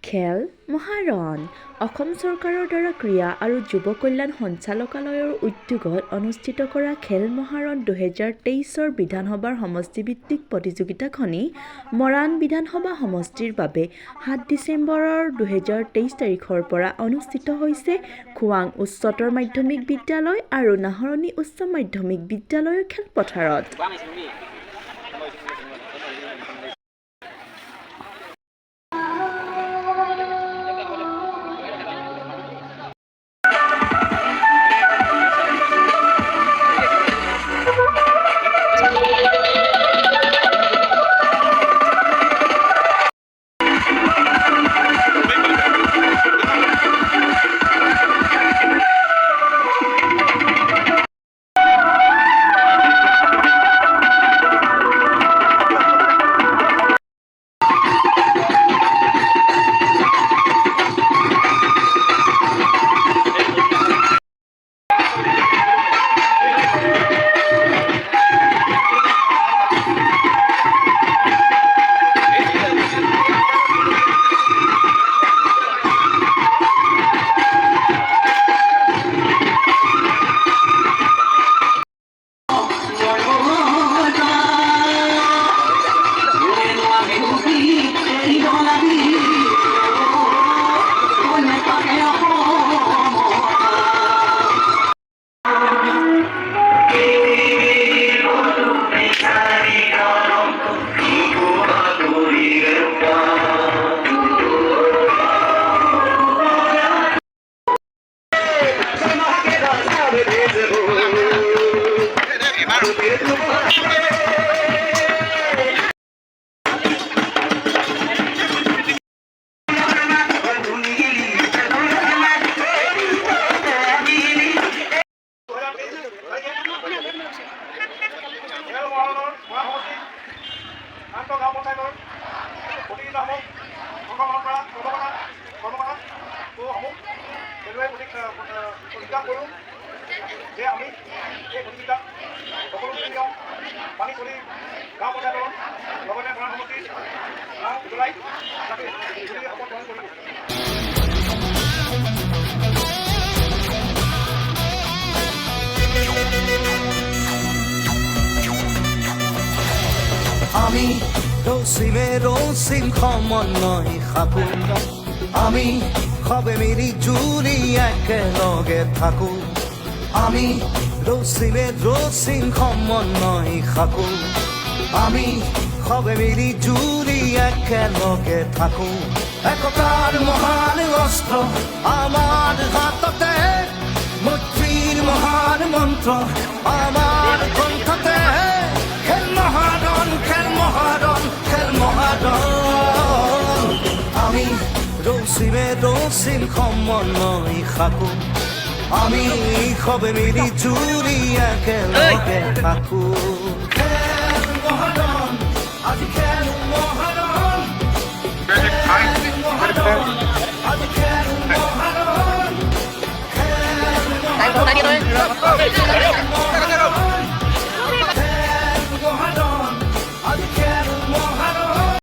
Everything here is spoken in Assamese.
খেল মহাৰণ অসম চৰকাৰৰ দ্বাৰা ক্ৰীড়া আৰু যুৱ কল্যাণ সঞ্চালকালয়ৰ উদ্যোগত অনুষ্ঠিত কৰা খেল মহাৰণ 2023ৰ বিধানসভাৰ সমষ্টিভিত্তিক প্ৰতিযোগিতাখনি মৰাণ বিধানসভা সমষ্টিৰ বাবে 7 ডিচেম্বৰ 2023 তাৰিখৰ পৰা অনুষ্ঠিত হৈছে খোৱাং উচ্চতৰ মাধ্যমিক বিদ্যালয় আৰু নাহৰণি উচ্চ মাধ্যমিক বিদ্যালয়ৰ খেলপথাৰত। আমি রসিম সমন্বয় খাকো আমি সবে মিলি জুলি একেলগে থাকো আমি রসিম সমন্বয় খাকো আমি সবে মিলি জুলি একেলগে থাকো একতার মহান অস্ত্র আমার হাততে মৈত্রীর মহান মন্ত্র আমার কণ্ঠতে খেল মহারণ খেল মহারণ খেল মহারণ আমি রসিম সমন্বয় খাকো আমি সবে মিলি জুলি একেলগে থাকো খেল মহারণ আজি খেল মহারণ খেল মহারণ আজি খেল মহারণ খেল মহারণ